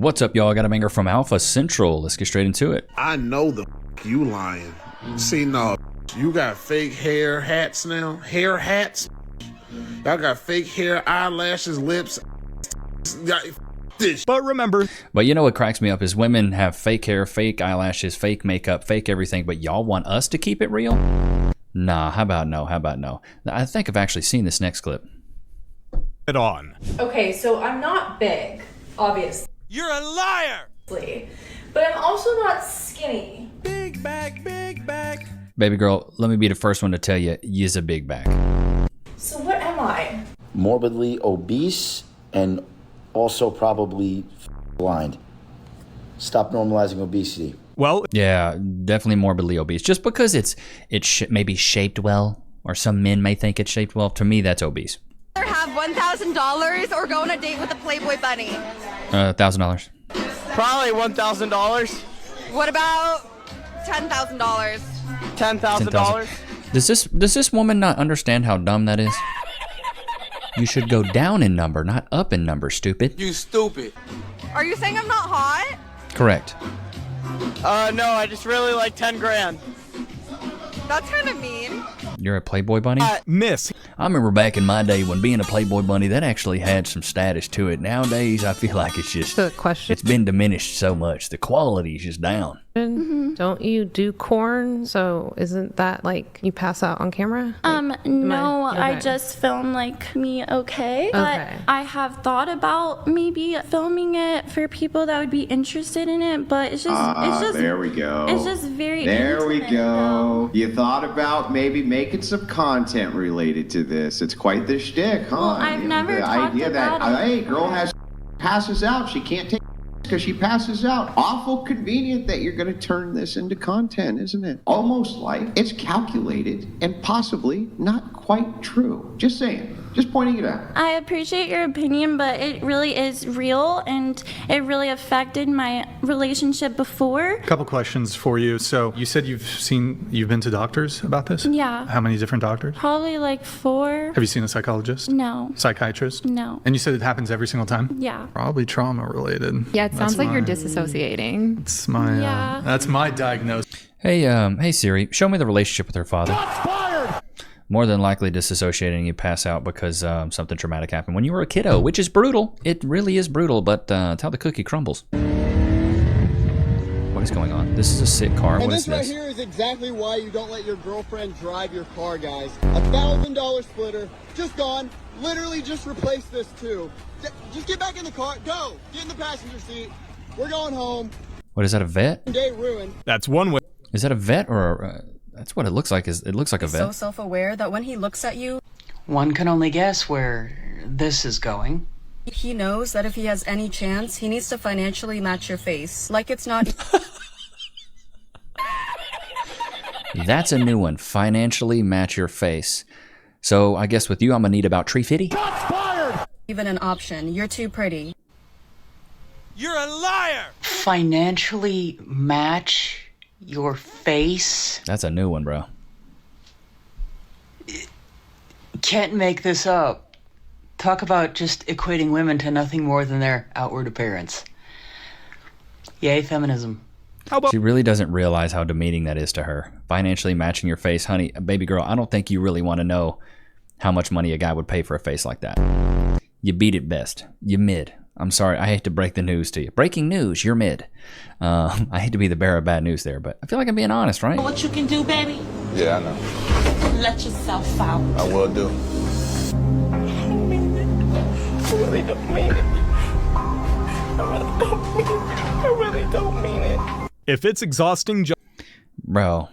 What's up, y'all? I got a banger from Alpha Central. Let's get straight into it. I know the you lying. See, no, you got fake hair hats now. Hair hats. Y'all got fake hair, eyelashes, lips. This. But remember. But you know what cracks me up is women have fake hair, fake eyelashes, fake makeup, fake everything, but y'all want us to keep it real? Nah, how about no? How about no? I think I've actually seen this next clip. It on. Okay, so I'm not big, obviously. You're a liar! But I'm also not skinny. Big back, big back. Baby girl, let me be the first one to tell you, you's a big back. So what am I? Morbidly obese and also probably blind. Stop normalizing obesity. Well, yeah, definitely morbidly obese. Just because it's maybe shaped well, or some men may think it's shaped well, to me that's obese. Either have $1,000 or go on a date with a Playboy bunny. $1,000. Probably $1,000. What about $10,000? $10,000. Does this woman not understand how dumb that is? You should go down in number, not up in number, stupid. You stupid. Are you saying I'm not hot? Correct. No, I just really like 10 grand. That's kind of mean. You're a Playboy bunny? miss. I remember back in my day when being a Playboy bunny, that actually had some status to it. Nowadays, I feel like it's just, The question. it's been diminished so much. The quality's just down. Don't you do corn? So isn't that like you pass out on camera? No, okay. I just film like me okay. But I have thought about maybe filming it for people that would be interested in it, but it's just there we go. It's just very There we intimate, go. though. You thought about maybe making some content related to this. It's quite the shtick, huh? Well, I've never the talked idea about that it. hey, girl passes out, she can't take because she passes out. Awful convenient that you're going to turn this into content, isn't it? Almost like it's calculated and possibly not quite true. Just saying. Just pointing it out. I appreciate your opinion, but it really is real, and it really affected my relationship before. Couple questions for you. So you said you've been to doctors about this? Yeah. How many different doctors? Probably like 4. Have you seen a psychologist? No. Psychiatrist? No. And you said it happens every single time? Yeah. Probably trauma related. Yeah, it sounds like you're disassociating. That's my Yeah. that's my diagnosis. Hey Siri, show me the relationship with her father. More than likely disassociating, you pass out because something traumatic happened when you were a kiddo, which is brutal. It really is brutal, but it's how the cookie crumbles. What is going on? This is a sick car. What is this? And this? this right here is exactly why you don't let your girlfriend drive your car, guys. $1,000 splitter, just gone. Literally just replace this too. Just get back in the car. Go. Get in the passenger seat. We're going home. What is that, a vet? Day ruined. That's one way. Is that a vet or that's what it looks like. It looks like a vet. So self-aware that when he looks at you, one can only guess where this is going. He knows that if he has any chance, he needs to financially match your face. Like it's not... That's a new one. Financially match your face. So I guess with you, I'm gonna need about $350. even an option. You're too pretty. You're a liar! Financially match your face? That's a new one, bro. Can't make this up. Talk about just equating women to nothing more than their outward appearance. Yay, feminism. She really doesn't realize how demeaning that is to her. Financially matching your face. Honey, baby girl, I don't think you really want to know how much money a guy would pay for a face like that. You beat it best. You mid. I'm sorry, I hate to break the news to you. Breaking news, you're mid. I hate to be the bearer of bad news there, but I feel like I'm being honest, right? What you can do, baby? Yeah, I know. Let yourself out. I will do. I don't mean it. I really don't mean it. I really don't mean it. If it's exhausting, bro,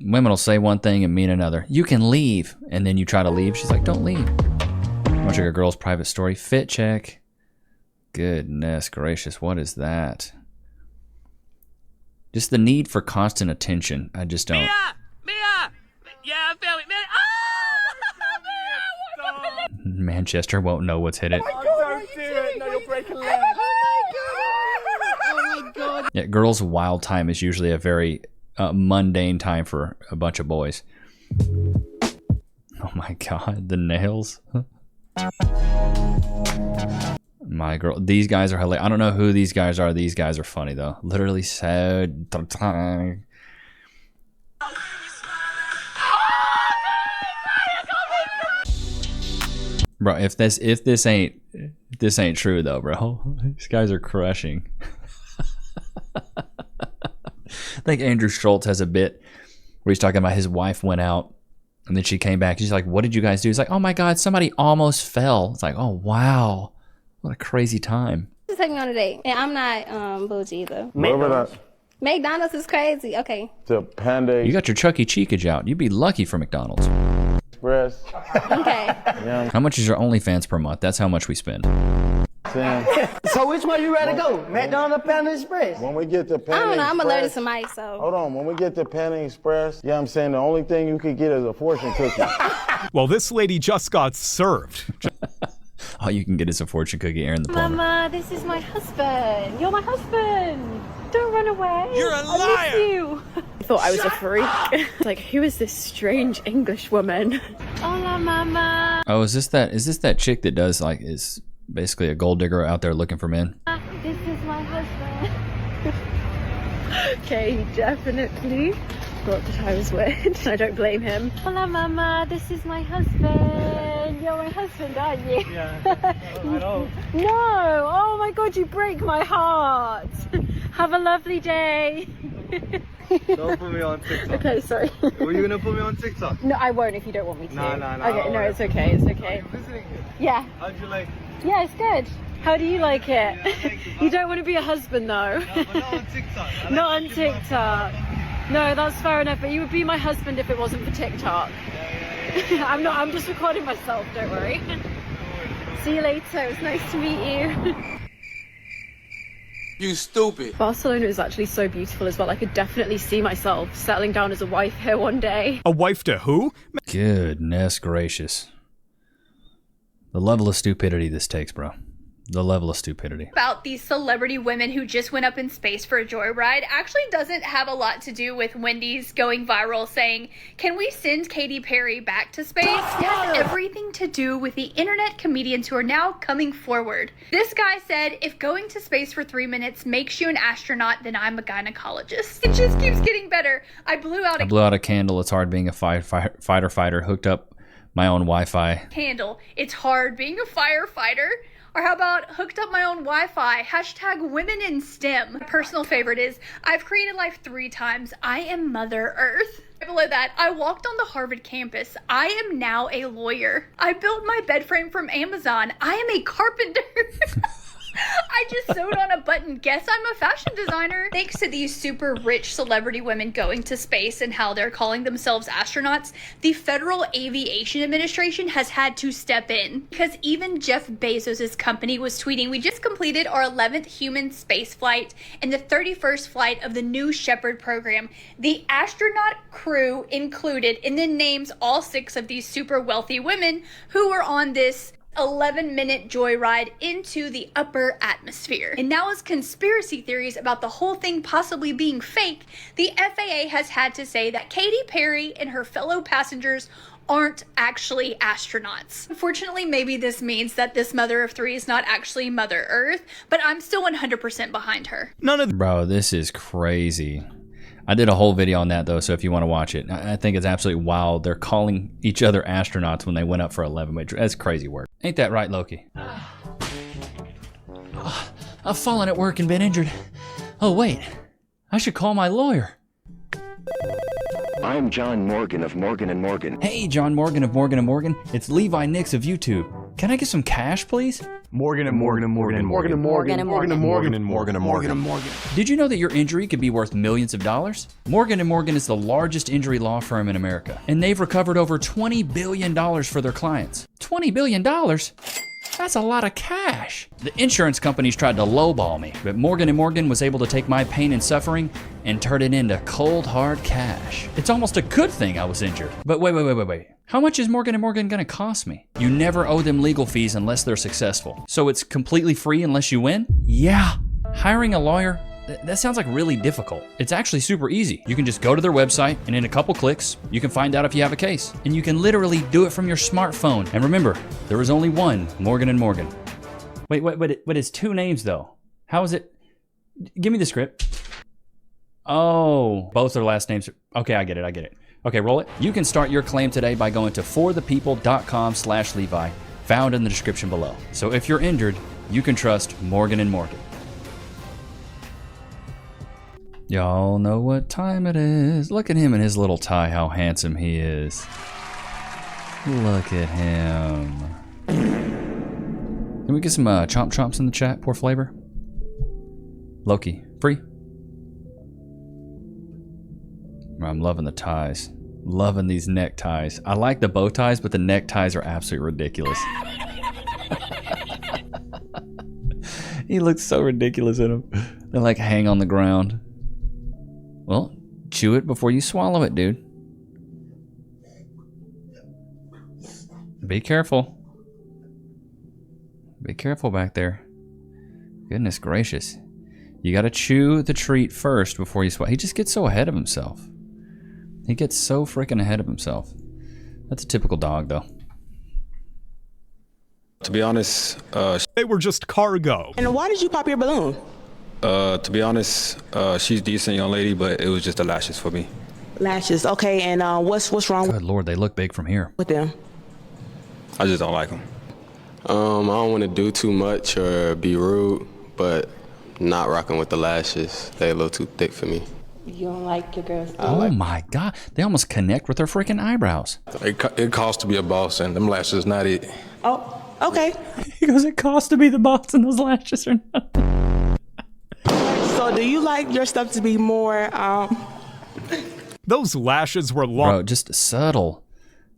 women will say one thing and mean another. You can leave, and then you try to leave. She's like, don't leave. Want to check a girl's private story? Fit check. Goodness gracious, what is that? Just the need for constant attention. I just don't. Mia! Yeah, I feel it, man. Manchester won't know what's hit it. Oh, don't do it. No, you'll break a leg. Oh my god. Yeah, girls' wild time is usually a very mundane time for a bunch of boys. Oh my god, the nails. My girl, these guys are hilarious. I don't know who these guys are. These guys are funny though. Literally sad. Bro, if this ain't true though, bro. These guys are crushing. I think Andrew Schultz has a bit where he's talking about his wife went out and then she came back. She's like, "What did you guys do?" He's like, "Oh my God, somebody almost fell." It's like, "Oh wow, what a crazy time." Just take me on a date, and I'm not bougie either. McDonald's is crazy. Okay. To Panda You got your Chuck E. Cheekage out. You'd be lucky for McDonald's. Express. Okay. Yeah. How much is your OnlyFans per month? That's how much we spend. So which one you ready to go? McDonald's, Panda Express? When we get to Panda I don't know. I'm Express, allergic to mice, so. Hold on. When we get to Panda Express, yeah, I'm saying the only thing you could get is a fortune cookie. Well, this lady just got served. All you can get is a fortune cookie, Aaron the plumber. Mama, this is my husband. You're my husband. Don't run away. You're a liar. I miss you. I thought I was a freak. Like, who is this strange English woman? Hola, Mama. Oh, is this that chick that does like is basically a gold digger out there looking for men? This is my husband. Okay, he definitely thought that I was weird. I don't blame him. Hola, Mama. This is my husband. You're my husband, aren't you? Yeah. I know. No. Oh my God, you break my heart. Have a lovely day. Don't put me on TikTok. Okay, sorry. Were you gonna put me on TikTok? No, I won't if you don't want me to. No. Okay, no, it's okay. It's okay. Are you visiting it? Yeah. How'd you like it? Yeah, it's good. How do you like it? Yeah, thank you. You don't want to be a husband though. No, but not on TikTok. I like Not on to keep my TikTok. No, that's fair enough, but you would be my husband if it wasn't for TikTok. Yeah. I'm just recording myself, don't worry. See you later, it was nice to meet you. You stupid. Barcelona is actually so beautiful as well. I could definitely see myself settling down as a wife here one day. A wife to who? Goodness gracious. The level of stupidity this takes, bro. The level of stupidity. About these celebrity women who just went up in space for a joyride actually doesn't have a lot to do with Wendy's going viral saying, "Can we send Katy Perry back to space?" It has everything to do with the internet comedians who are now coming forward. This guy said, "If going to space for 3 minutes makes you an astronaut, then I'm a gynecologist." It just keeps getting better. I blew out a candle. It's hard being a fighter. Hooked up my own Wi-Fi. candle. It's hard being a firefighter. Or how about hooked up my own Wi-Fi? Hashtag women in STEM. My personal favorite is, I've created life 3 times. I am Mother Earth. Below that, I walked on the Harvard campus. I am now a lawyer. I built my bed frame from Amazon. I am a carpenter. I just sewed on a button. Guess I'm a fashion designer. Thanks to these super rich celebrity women going to space and how they're calling themselves astronauts, the Federal Aviation Administration has had to step in because even Jeff Bezos' company was tweeting, "We just completed our 11th human space flight and the 31st flight of the New Shepard program. The astronaut crew included," and then names all 6 of these super wealthy women who were on this 11-minute joyride into the upper atmosphere. And now, as conspiracy theories about the whole thing possibly being fake, the FAA has had to say that Katy Perry and her fellow passengers aren't actually astronauts. Unfortunately, maybe this means that this mother of 3 is not actually Mother Earth, but I'm still 100% behind her. Bro, this is crazy. I did a whole video on that though, so if you want to watch it, I think it's absolutely wild. They're calling each other astronauts when they went up for 11 meters. That's crazy work. Ain't that right, Loki? I've fallen at work and been injured. Oh wait, I should call my lawyer. I'm John Morgan of Morgan & Morgan. Hey, John Morgan of Morgan & Morgan. It's Levi Nichs of YouTube. Can I get some cash, please? Morgan & Morgan & Morgan & Morgan & Morgan & Morgan & Morgan & Morgan & Morgan & Morgan. Did you know that your injury could be worth millions of dollars? Morgan & Morgan is the largest injury law firm in America, and they've recovered over $20 billion for their clients. $20 billion? That's a lot of cash. The insurance companies tried to lowball me, but Morgan & Morgan was able to take my pain and suffering and turn it into cold, hard cash. It's almost a good thing I was injured. But wait. How much is Morgan & Morgan gonna cost me? You never owe them legal fees unless they're successful. So it's completely free unless you win? Yeah. Hiring a lawyer, that sounds like really difficult. It's actually super easy. You can just go to their website and in a couple clicks, you can find out if you have a case. And you can literally do it from your smartphone. And remember, there is only one Morgan & Morgan. Wait, but it's two names though. How is it? Give me the script. Oh, both their last names. Okay, I get it. Okay, roll it. You can start your claim today by going to forthepeople.com/Levi, found in the description below. So if you're injured, you can trust Morgan and Morgan. Y'all know what time it is. Look at him in his little tie, how handsome he is. Look at him. Can we get some chomp chomps in the chat? Poor flavor. Loki, free. I'm loving the ties. Loving these neckties. I like the bow ties, but the neckties are absolutely ridiculous. He looks so ridiculous in them. They like hang on the ground. Well, chew it before you swallow it, dude. Be careful. Be careful back there. Goodness gracious. You gotta chew the treat first before you swallow. He just gets so ahead of himself. He gets so freaking ahead of himself. That's a typical dog, though. To be honest, they were just cargo. And why did you pop your balloon? To be honest, she's a decent young lady, but it was just the lashes for me. Lashes, okay. And what's wrong? Good Lord, they look big from here. With them? I just don't like them. I don't want to do too much or be rude, but not rocking with the lashes. They a little too thick for me. You don't like your girls? Oh my God, they almost connect with their freaking eyebrows. It costs to be a boss, and them lashes not it. Oh, okay. He goes, it costs to be the boss, and those lashes are not. So do you like your stuff to be more, Those lashes were long. Bro, just subtle.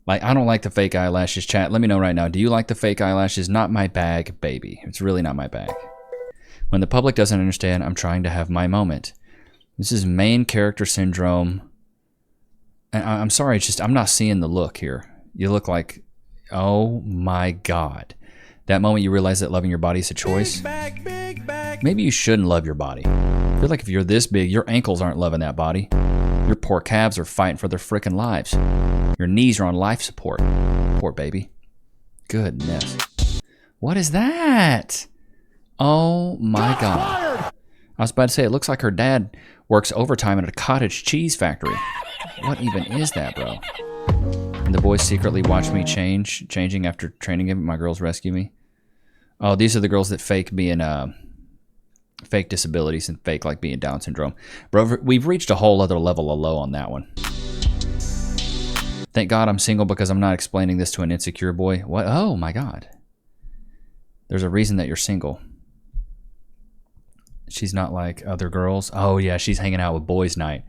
Like, I don't like the fake eyelashes, chat. Let me know right now. Do you like the fake eyelashes? Not my bag, baby. It's really not my bag. When the public doesn't understand, I'm trying to have my moment. This is main character syndrome. And I'm sorry, it's just, I'm not seeing the look here. You look like, oh my God. That moment you realize that loving your body is a choice. Maybe you shouldn't love your body. I feel like if you're this big, your ankles aren't loving that body. Your poor calves are fighting for their freaking lives. Your knees are on life support. Poor baby. Goodness. What is that? Oh my God. I was about to say, it looks like her dad works overtime at a cottage cheese factory. What even is that, bro? And the boys secretly watch me changing after training him. My girls rescue me. Oh, these are the girls that fake being fake disabilities and fake like being Down syndrome. Bro, we've reached a whole other level of low on that one. Thank God I'm single because I'm not explaining this to an insecure boy. What? Oh my God. There's a reason that you're single. She's not like other girls. Oh yeah, she's hanging out with boys night.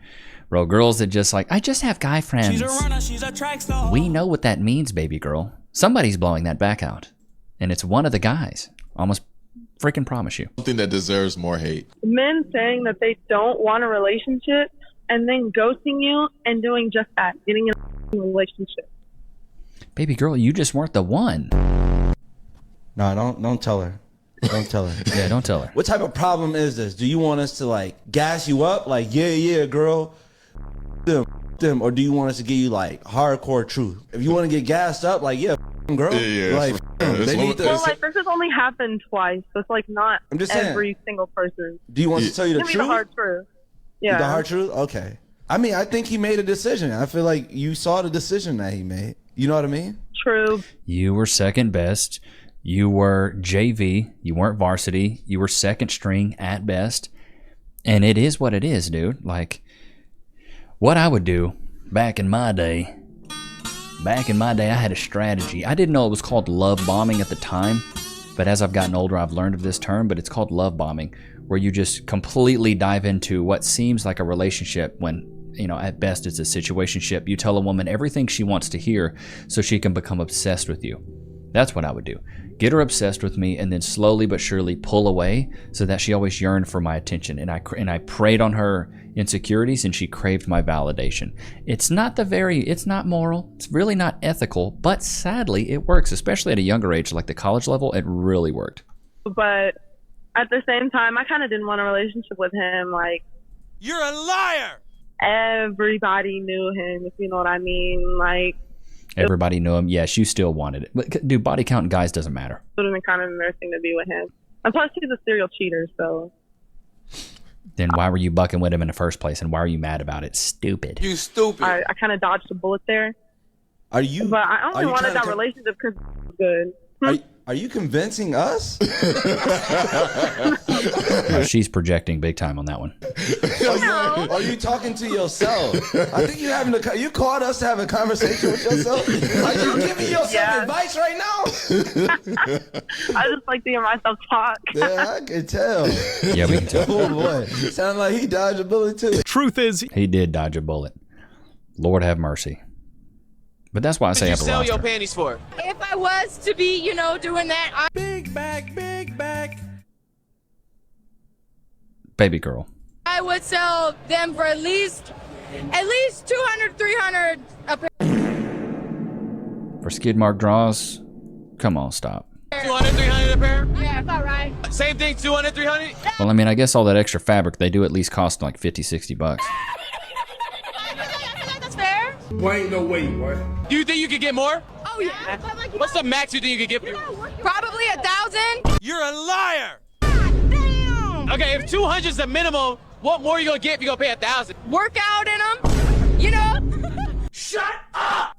Bro, girls that just like, I just have guy friends. She's a runner, she's a track star. We know what that means, baby girl. Somebody's blowing that back out. And it's one of the guys. Almost freaking promise you. Something that deserves more hate. Men saying that they don't want a relationship and then ghosting you and doing just that, getting in a relationship. Baby girl, you just weren't the one. No, don't tell her. Don't tell her. Yeah, don't tell her. What type of problem is this? Do you want us to like gas you up? Like, yeah, girl, them, or do you want us to give you like hardcore truth? If you want to get gassed up, like, yeah, girl, like, they need to. Well, like, this has only happened twice, so it's like not I'm just saying, every single person. Do you want us to tell you the Give truth? me the hard truth. Yeah. The hard truth? Okay. I mean, I think he made a decision. I feel like you saw the decision that he made. You know what I mean? True. You were second best. You were JV. You weren't varsity. You were second string at best. And it is what it is, dude. Like, what I would do back in my day, I had a strategy. I didn't know it was called love bombing at the time, but as I've gotten older, I've learned of this term, but it's called love bombing, where you just completely dive into what seems like a relationship when, you know, at best it's a situationship. You tell a woman everything she wants to hear so she can become obsessed with you. That's what I would do. Get her obsessed with me and then slowly but surely pull away so that she always yearned for my attention. And I preyed on her insecurities and she craved my validation. It's not moral. It's really not ethical, but sadly it works, especially at a younger age, like the college level. It really worked. But at the same time, I kind of didn't want a relationship with him. Like, you're a liar. Everybody knew him, if you know what I mean. Like, Everybody knew him. Yes, you still wanted it. But, dude, body count in guys doesn't matter. Would have been kind of embarrassing to be with him. And plus, he's a serial cheater, so. Then why were you bucking with him in the first place, and why are you mad about it? Stupid. You stupid. I kind of dodged a bullet there. Are you? But I only wanted that relationship because it was good. Are you convincing us? She's projecting big time on that one. Are you talking to yourself? I think you're having you called us to have a conversation with yourself. Are you giving yourself advice right now? I just like to hear myself talk. Yeah, I can tell. Yeah, we can tell. Oh boy, sound like he dodged a bullet too. Truth is, he did dodge a bullet. Lord have mercy. But that's why I say I sell your panties for? If I was to be, you know, doing that, big back. Baby girl. I would sell them for at least 200, 300 a pair. For skid mark draws? Come on, stop. 200, 300 a pair? Yeah, it's all right. Same thing, 200, 300? Well, I mean, I guess all that extra fabric, they do at least cost like 50, 60 bucks. That's fair. Well, ain't no way, boy. Do you think you could get more? Oh, yeah. What's the max you think you could get? Probably 1,000. You're a liar! Okay, if 200 is the minimum, what more are you gonna get if you gonna pay 1,000? Work out in them, you know? Shut up!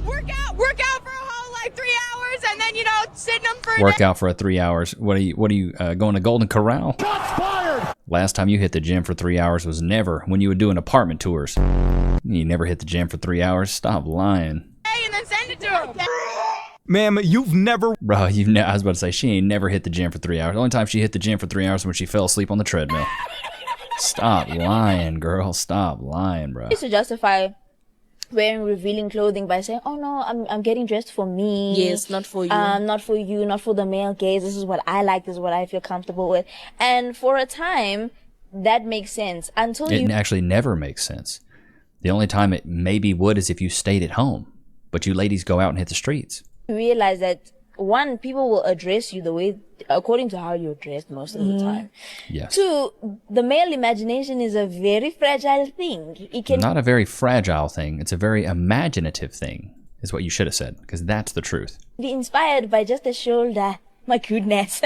Work out for a whole like 3 hours, and then, you know, sit in them for a Work day. out for 3 hours. What are you going to Golden Corral? Shots fired! Last time you hit the gym for 3 hours was never when you were doing apartment tours. You never hit the gym for 3 hours. Stop lying. And then send it to them. Ma'am, you've never... Bro, I was about to say, she ain't never hit the gym for 3 hours. The only time she hit the gym for 3 hours was when she fell asleep on the treadmill. Stop lying, girl. Stop lying, bro. I used to justify wearing revealing clothing by saying, oh no, I'm getting dressed for me. Yes, not for you. Not for you, not for the male gaze. This is what I like. This is what I feel comfortable with. And for a time, that makes sense. Until It actually never makes sense. The only time it maybe would is if you stayed at home. But you ladies go out and hit the streets. realize that, one, people will address you the way, according to how you're dressed most of the time. Yes. Two, the male imagination is a very fragile thing. It can Not a very fragile thing. It's a very imaginative thing, is what you should have said, because that's the truth. be inspired by just a shoulder. My goodness.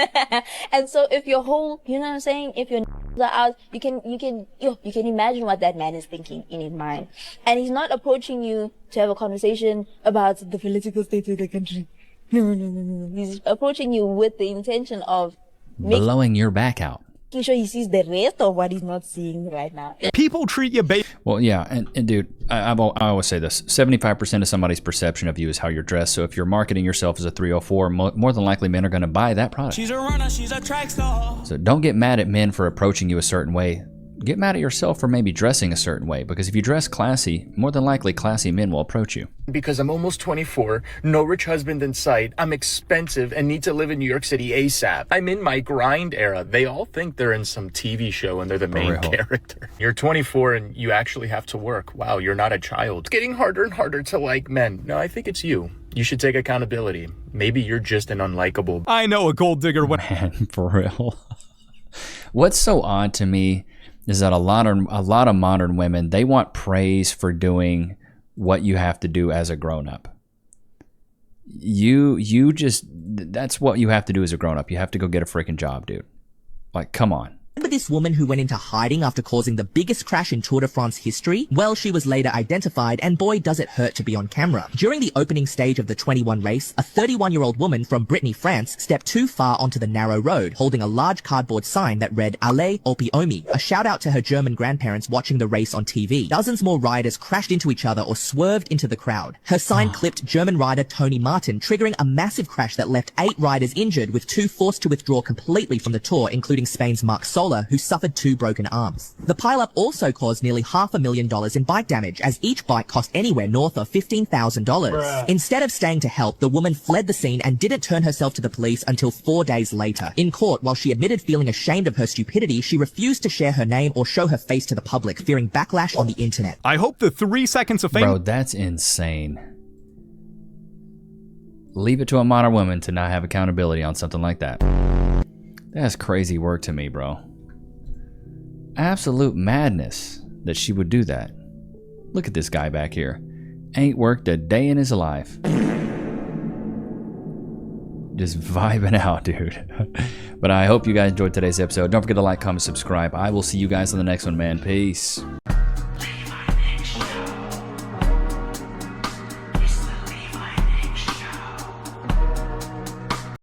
And so if your whole, you know what I'm saying, if your are out, you can imagine what that man is thinking in his mind. And he's not approaching you to have a conversation about the political state of the country. No. He's approaching you with the intention of Blowing your back out. making sure he sees the rest of what he's not seeing right now. People treat you Well, yeah, and dude, I always say this. 75% of somebody's perception of you is how you're dressed. So if you're marketing yourself as a 304, more than likely men are going to buy that product. She's a runner, she's a track star. So don't get mad at men for approaching you a certain way. Get mad at yourself for maybe dressing a certain way, because if you dress classy, more than likely classy men will approach you. Because I'm almost 24, no rich husband in sight, I'm expensive and need to live in New York City ASAP. I'm in my grind era. They all think they're in some TV show and they're the main character. You're 24 and you actually have to work. Wow, you're not a child. It's getting harder and harder to like men. No, I think it's you. You should take accountability. Maybe you're just an unlikable. I know a gold digger. Man, for real. What's so odd to me is that a lot of modern women, they want praise for doing what you have to do as a grown-up. That's what you have to do as a grown-up. You have to go get a freaking job, dude. Like, come on. Remember this woman who went into hiding after causing the biggest crash in Tour de France history? Well, she was later identified, and boy does it hurt to be on camera. During the opening stage of the 21 race, a 31-year-old woman from Brittany, France, stepped too far onto the narrow road, holding a large cardboard sign that read "Allez, Opiomi," a shout out to her German grandparents watching the race on TV. Dozens more riders crashed into each other or swerved into the crowd. Her sign clipped German rider Tony Martin, triggering a massive crash that left 8 riders injured, with 2 forced to withdraw completely from the tour, including Spain's Marc Soler, who suffered 2 broken arms. The pileup also caused nearly $500,000 in bike damage, as each bike cost anywhere north of $15,000. Instead of staying to help, the woman fled the scene and didn't turn herself to the police until 4 days later. In court, while she admitted feeling ashamed of her stupidity, she refused to share her name or show her face to the public, fearing backlash on the internet. I hope the 3 seconds of fame... Bro, that's insane. Leave it to a modern woman to not have accountability on something like that. That's crazy work to me, bro. Absolute madness that she would do that. Look at this guy back here. Ain't worked a day in his life. Just vibing out, dude. But I hope you guys enjoyed today's episode. Don't forget to like, comment, subscribe. I will see you guys on the next one, man. Peace.